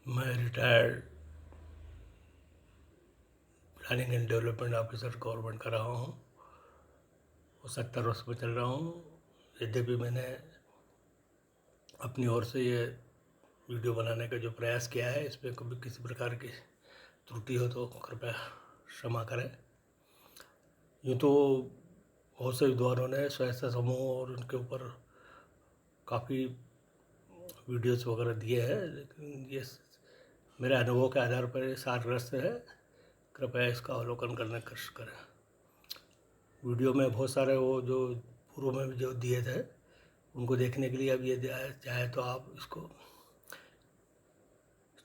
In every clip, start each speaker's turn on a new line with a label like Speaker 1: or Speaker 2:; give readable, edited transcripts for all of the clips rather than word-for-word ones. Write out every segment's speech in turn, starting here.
Speaker 1: मैं retired planning and development officer government का रहा हूँ और 70 वर्ष में चल रहा हूँ। यद्यपि मैंने अपनी ओर से ये वीडियो बनाने का जो प्रयास किया है, इसमें कभी किसी प्रकार की त्रुटि हो तो कृपया क्षमा करें। यूँ तो बहुत से विद्वानों ने स्वयं समूह और उनके ऊपर काफ़ी वीडियोस वगैरह दिए हैं, लेकिन ये मेरे अनुभव के आधार पर सारग्रस्त है। कृपया इसका अवलोकन करने का कोशिश करें। वीडियो में बहुत सारे वो जो पूर्व में भी जो दिए थे उनको देखने के लिए अब ये चाहे तो आप इसको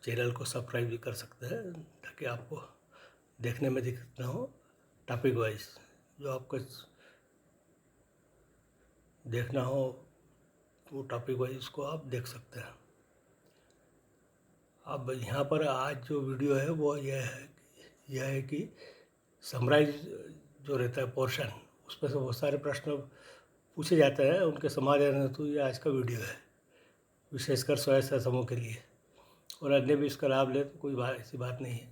Speaker 1: चैनल को सब्सक्राइब भी कर सकते हैं, ताकि आपको देखने में दिक्कत ना हो। टॉपिक वाइज जो आपको देखना हो वो टॉपिक वाइज उसको आप देख सकते हैं। अब यहाँ पर आज जो वीडियो है वो यह है कि समराइज जो रहता है पोर्शन, उसमें से बहुत सारे प्रश्न पूछे जाते हैं, उनके समाधान हेतु ये आज का वीडियो है, विशेषकर स्वयं समूह के लिए। और अन्य भी इसका लाभ ले तो कोई ऐसी बात नहीं है,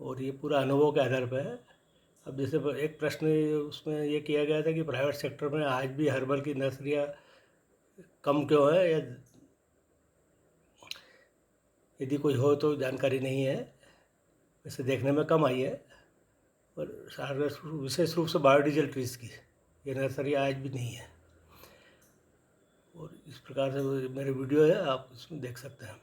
Speaker 1: और ये पूरा अनुभव के आधार पर है। अब जैसे एक प्रश्न उसमें ये किया गया था कि प्राइवेट सेक्टर में आज भी हर्बल की नर्सरियाँ कम क्यों है, या यदि कोई हो तो जानकारी नहीं है। वैसे देखने में कम आई है, पर विशेष रूप से बायोडीजल ट्रीज़ की ये नर्सरी आज भी नहीं है। और इस प्रकार से मेरे वीडियो है, आप इसमें देख सकते हैं।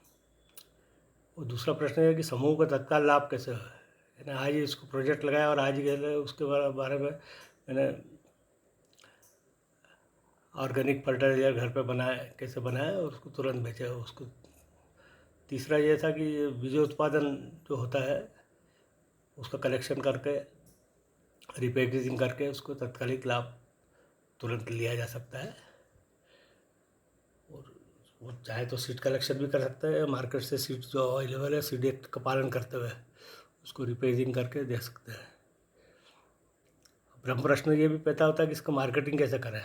Speaker 1: और दूसरा प्रश्न है कि समूह का तत्काल लाभ कैसे है। मैंने आज ही इसको प्रोजेक्ट लगाया और आज ही उसके बारे में मैंने ऑर्गेनिक फर्टिलाइज़र घर पे बनाया, कैसे बनाया और उसको तुरंत बेचा उसको। तीसरा ये था कि बीजोत्पादन जो होता है उसका कलेक्शन करके रिपैकेजिंग करके उसको तत्कालिक लाभ तुरंत लिया जा सकता है। और वो चाहे तो सीड कलेक्शन भी कर सकते हैं, मार्केट से सीड जो अवेलेबल है सीड एक्ट का पालन करते हुए उसको रिपैकेजिंग करके दे सकते हैं। ब्रह्म प्रश्न ये भी पैदा होता है कि इसका मार्केटिंग कैसे करें।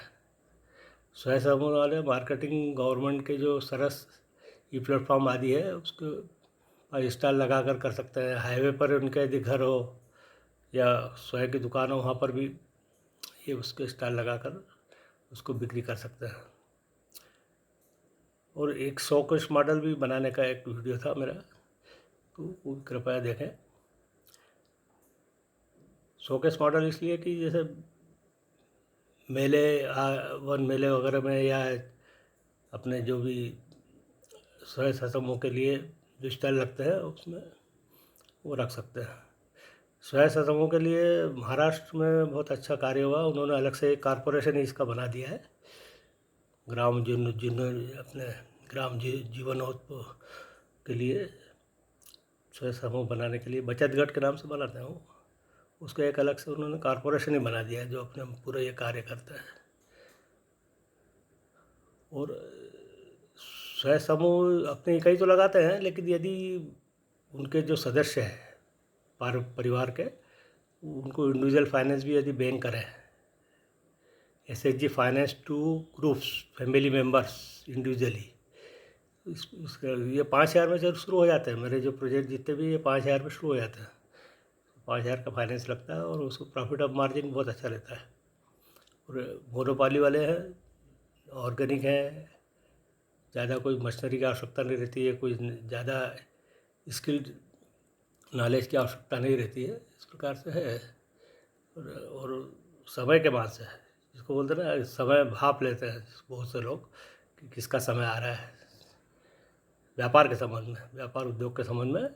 Speaker 1: स्वयं समूह वाले मार्केटिंग गवर्नमेंट के जो सरस ई प्लेटफॉर्म आदि है उसके स्टॉल लगा कर सकते हैं। हाईवे पर उनका यदि घर हो या स्वयं की दुकान हो, वहाँ पर भी ये उसके स्टॉल लगाकर उसको बिक्री कर सकते हैं। और एक 100 कुश मॉडल भी बनाने का एक वीडियो था मेरा, तो वो कृपया देखें। शोकेस मॉडल इसलिए कि जैसे मेले वन मेले वगैरह में या अपने जो भी स्वयं समूह के लिए जो स्टॉल लगते हैं उसमें वो रख सकते हैं। स्वयं समूह के लिए महाराष्ट्र में बहुत अच्छा कार्य हुआ, उन्होंने अलग से एक कॉरपोरेशन ही इसका बना दिया है। ग्राम जिन अपने ग्राम जीवनोत्सव के लिए स्वयं समूह बनाने के लिए बचत गट के नाम से बनाते हैं, उसको एक अलग से उन्होंने कॉरपोरेशन ही बना दिया है जो अपने पूरा ये कार्य करता है। और स्वयं समूह अपनी इकाई तो लगाते हैं, लेकिन यदि उनके जो सदस्य हैं परिवार के, उनको इंडिविजुअल फाइनेंस भी यदि बैंक करें, SHG finance two groups family members individually, उसका ये 5,000 में से शुरू हो जाते हैं। मेरे जो प्रोजेक्ट जितने भी ये 5,000 में शुरू हो जाते हैं। 5,000 का फाइनेंस लगता है और उसको प्रॉफिट ऑफ मार्जिन बहुत अच्छा रहता है। और मोनोपाली वाले हैं, ऑर्गेनिक हैं, ज़्यादा कोई मशीनरी की आवश्यकता नहीं रहती है, कोई ज़्यादा स्किल्ड नॉलेज की आवश्यकता नहीं रहती है। इस प्रकार से है। और समय के बाद से है, जिसको बोलते हैं ना, समय भाप लेते हैं बहुत से लोग कि किसका समय आ रहा है। व्यापार के संबंध में, व्यापार उद्योग के संबंध में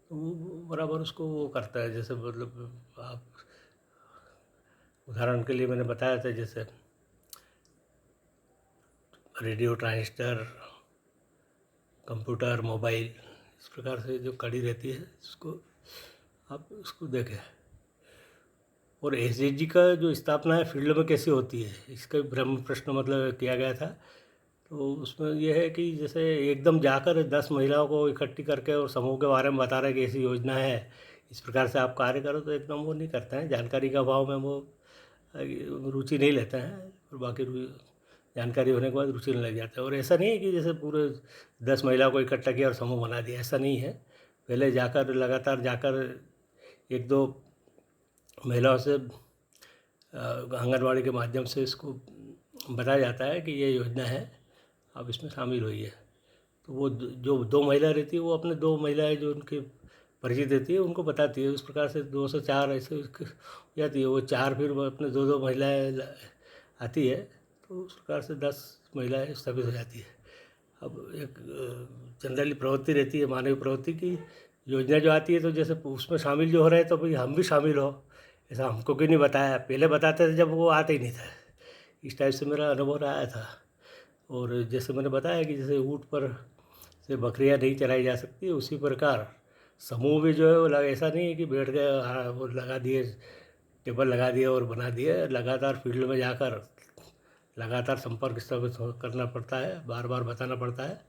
Speaker 1: तो वो बराबर उसको वो करता है। जैसे मतलब आप उदाहरण के लिए मैंने बताया था, जैसे रेडियो, ट्रांजिस्टर, कंप्यूटर, मोबाइल, इस प्रकार से जो कड़ी रहती है उसको आप उसको देखें। और SHG का जो स्थापना है फील्ड में कैसे होती है, इसका ब्रह्म प्रश्न मतलब किया गया था। तो उसमें यह है कि जैसे एकदम जाकर 10 महिलाओं को इकट्ठी करके और समूह के बारे में बता रहे कि ऐसी योजना है, इस प्रकार से आप कार्य करो, तो एकदम वो नहीं करते हैं। जानकारी का अभाव में वो रुचि नहीं लेते हैं। और बाकी जानकारी होने के बाद रुचि लेने लग जाते हैं। और ऐसा नहीं है कि जैसे पूरे 10 महिलाओं को इकट्ठा किया और समूह बना दिया, ऐसा नहीं है। पहले जाकर लगातार जाकर 1-2 महिलाओं से आंगनवाड़ी के माध्यम से इसको बताया जाता है कि ये योजना है, आप इसमें शामिल होइए। तो वो जो 2 महिला रहती है वो अपने 2 महिलाएँ जो उनके परिचित रहती है उनको बताती है। उस प्रकार से 2 से 4 ऐसे हो जाती है। वो 4 फिर वो अपने 2-2 महिलाएँ आती है, तो उस प्रकार से 10 महिलाएँ स्थापित हो जाती है। अब एक जनरली प्रवृत्ति रहती है, मानवीय प्रवृत्ति की योजना जो आती है तो जैसे उसमें शामिल जो हो रहे हैं तो भाई हम भी शामिल हो, ऐसा हमको क्यों नहीं बताया। पहले बताते थे जब वो आते ही नहीं था। इस टाइप से मेरा अनुभव रहा था। और जैसे मैंने बताया कि जैसे ऊँट पर से बकरियां नहीं चराई जा सकती, उसी प्रकार समूह भी जो है वो ऐसा नहीं है कि बैठ गए, हाँ वो लगा दिए, टेबल लगा दिए और बना दिए। लगातार फील्ड में जाकर लगातार संपर्क स्थापित करना पड़ता है, बार बार बताना पड़ता है।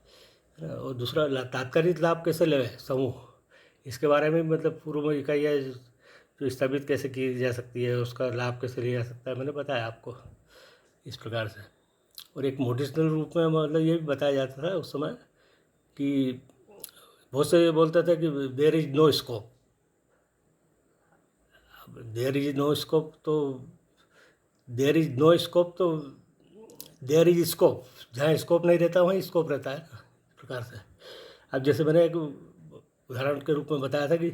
Speaker 1: और दूसरा तात्कालिक लाभ कैसे लें समूह, इसके बारे में मतलब पूर्व में इकाइयाँ जो स्थापित कैसे की जा सकती है, उसका लाभ कैसे लिया जा सकता है, मैंने बताया आपको इस प्रकार से। और एक मोटिवेशनल रूप में मतलब ये भी बताया जाता था उस समय कि बहुत से ये बोलते थे कि देयर इज़ नो स्कोप। अब देयर इज़ नो स्कोप तो देयर इज़ नो स्कोप तो देयर इज स्कोप, जहाँ स्कोप नहीं रहता वहीं स्कोप रहता है ना, इस प्रकार से। अब जैसे मैंने एक उदाहरण के रूप में बताया था कि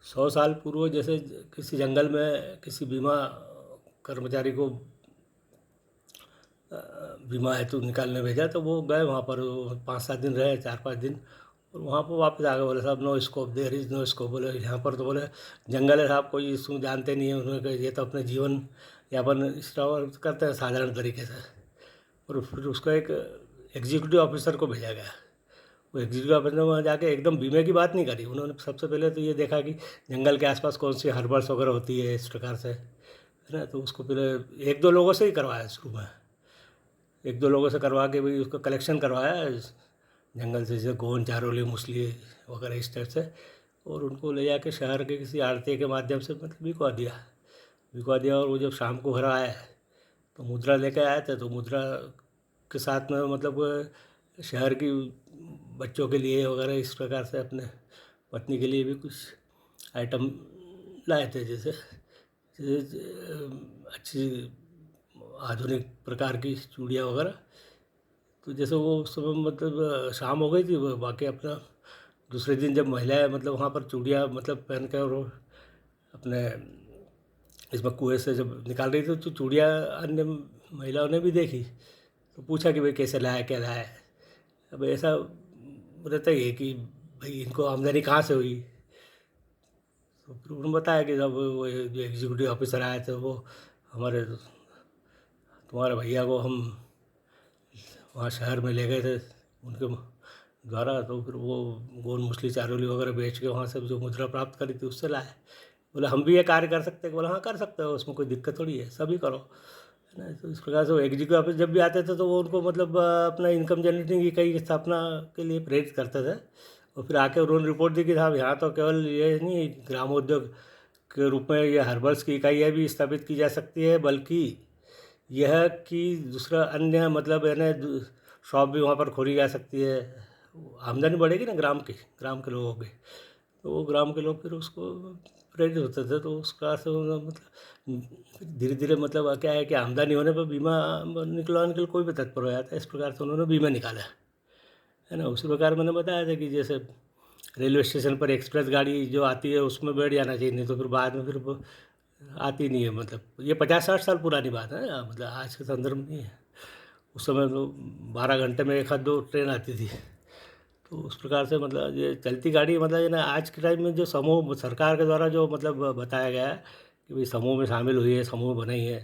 Speaker 1: 100 साल पूर्व जैसे किसी जंगल में किसी बीमा कर्मचारी को बीमा हेतु निकालने भेजा, तो वो गए वहाँ पर 5-7 दिन रहे, 4-5 दिन, और वहाँ पर वापस आ गए। बोले साहब no scope, there is no scope. बोले यहाँ पर तो बोले जंगल है साहब, कोई इसको जानते नहीं है। उन्होंने कहा ये तो अपने जीवन यापन इस तरह करते हैं साधारण तरीके से। और फिर उसको एक एग्जीक्यूटिव ऑफिसर को भेजा गया। वो एग्जीक्यूटिव ऑफिसर ने वहाँ जाके एकदम बीमे की बात नहीं करी। उन्होंने सबसे पहले तो ये देखा कि जंगल के आसपास कौन सी हर्बल्स वगैरह होती है, इस प्रकार से, है ना। तो उसको पहले 1-2 लोगों से ही करवाया शुरू में, 1-2 लोगों से करवा के भाई उसका कलेक्शन करवाया जंगल से, जैसे गोंद, चारोली, मूसली वगैरह इस टाइप से। और उनको ले जाके शहर के किसी आड़ती के माध्यम से मतलब बिकवा दिया। और वो जब शाम को घर आए तो मुद्रा लेके आए थे, तो मुद्रा के साथ में मतलब शहर की बच्चों के लिए वगैरह इस प्रकार से अपने पत्नी के लिए भी कुछ आइटम लाए थे, जैसे अच्छी आधुनिक प्रकार की चूड़ियाँ वगैरह। तो जैसे वो उस समय मतलब शाम हो गई थी, वो बाकी अपना दूसरे दिन जब महिलाएं मतलब वहाँ पर चूड़ियाँ मतलब पहन कर और अपने इसमें कुएं से जब निकाल रही थी, तो चूड़ियाँ अन्य महिलाओं ने भी देखी, तो पूछा कि भाई कैसे लाया, क्या लाया। अब ऐसा रहता ही है कि भाई इनको आमदनी कहाँ से हुई। तो फिर उन्होंने बताया कि जब वो जो एग्जीक्यूटिव ऑफिसर आए थे, वो हमारे तुम्हारे भैया को हम वहाँ शहर में ले गए थे उनके द्वारा, तो फिर वो गोंद, मूसली, चारोली वगैरह बेच के वहाँ से जो मुद्रा प्राप्त करी थी उससे लाए। बोले हम भी ये कार्य कर सकते हैं। बोला हाँ कर सकते हो, उसमें कोई दिक्कत थोड़ी है, सभी करो, है ना। तो इस प्रकार से वो एग्जीक्यूटिव ऑफिस जब भी आते थे तो वो उनको मतलब अपना इनकम जनरेटिंग की कई स्थापना के लिए प्रेरित करते थे। और फिर आके उन्होंने रिपोर्ट दी कि साहब यहाँ तो केवल ये नहीं, ग्रामोद्योग के रूप में ये हर्बल्स की इकाइयाँ भी स्थापित की जा सकती है, बल्कि यह कि दूसरा अन्य मतलब यानी शॉप भी वहाँ पर खोली जा सकती है। आमदनी बढ़ेगी ना ग्राम के लोगों की, तो वो ग्राम के लोग फिर उसको प्रेरित होते थे। तो उसका से मतलब धीरे धीरे मतलब क्या है कि आमदनी होने पर बीमा निकलवाने के लिए कोई भी तत्पर हो जाता है। इस प्रकार से उन्होंने बीमा निकाला, है ना। उसी प्रकार मैंने बताया था कि जैसे रेलवे स्टेशन पर एक्सप्रेस गाड़ी जो आती है उसमें बैठ जाना चाहिए, नहीं तो फिर बाद में फिर वो आती नहीं है। मतलब ये 50-60 साल पुरानी बात है, मतलब आज के संदर्भ में नहीं है। उस समय तो 12 घंटे में 1-2 ट्रेन आती थी। तो उस प्रकार से मतलब ये चलती गाड़ी मतलब ये ना आज के टाइम में जो समूह सरकार के द्वारा जो मतलब बताया गया है कि भाई समूह में शामिल हुई है, समूह बनाई है,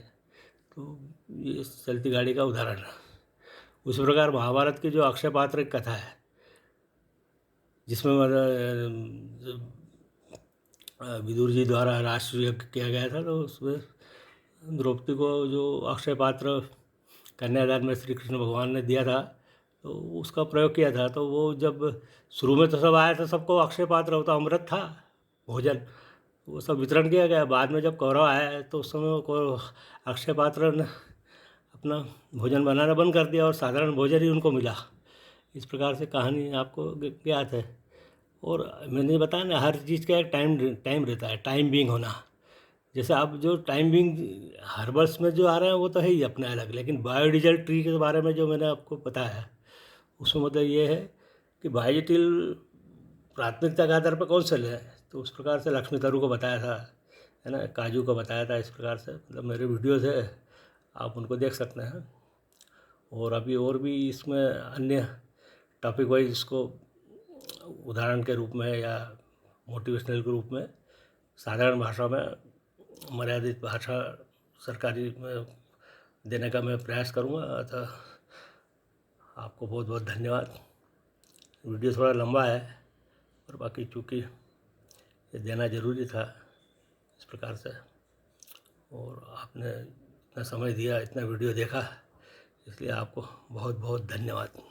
Speaker 1: तो ये चलती गाड़ी का उदाहरण है। उसी प्रकार महाभारत की जो अक्षय पात्र की कथा है, जिसमें मतलब विदुर जी द्वारा राष्ट्र यज्ञ किया गया था, तो उसमें द्रौपदी को जो अक्षय पात्र कन्यादान में श्री कृष्ण भगवान ने दिया था, तो उसका प्रयोग किया था। तो वो जब शुरू में तो सब आया था, सबको अक्षय पात्र होता अमृत था भोजन, वो सब वितरण किया गया। बाद में जब कौरव आया तो उस समय को अक्षय पात्र अपना भोजन बनाना बंद कर दिया और साधारण भोजन ही उनको मिला। इस प्रकार से कहानी आपको ज्ञात है। और मैंने बताया ना, हर चीज़ का एक टाइम रहता है, टाइम बीइंग होना। जैसे आप जो टाइम बीइंग हर्बल्स में जो आ रहे हैं वो तो है ही अपने अलग, लेकिन बायोडीजल ट्री के बारे में जो मैंने आपको बताया उसमें मतलब ये है कि बायोडीजल प्राथमिकता के आधार पर कौन से लें, तो उस प्रकार से लक्ष्मी तरू को बताया था, है ना, काजू को बताया था। इस प्रकार से मतलब मेरे वीडियोज़ है, आप उनको देख सकते हैं। और अभी और भी इसमें अन्य टॉपिक वाइज इसको उदाहरण के रूप में या मोटिवेशनल के रूप में साधारण भाषा में, मर्यादित भाषा सरकारी में देने का मैं प्रयास करूँगा। अतः आपको बहुत बहुत धन्यवाद। वीडियो थोड़ा लंबा है और बाकी चूँकि ये देना ज़रूरी था इस प्रकार से, और आपने इतना समय दिया, इतना वीडियो देखा, इसलिए आपको बहुत बहुत धन्यवाद।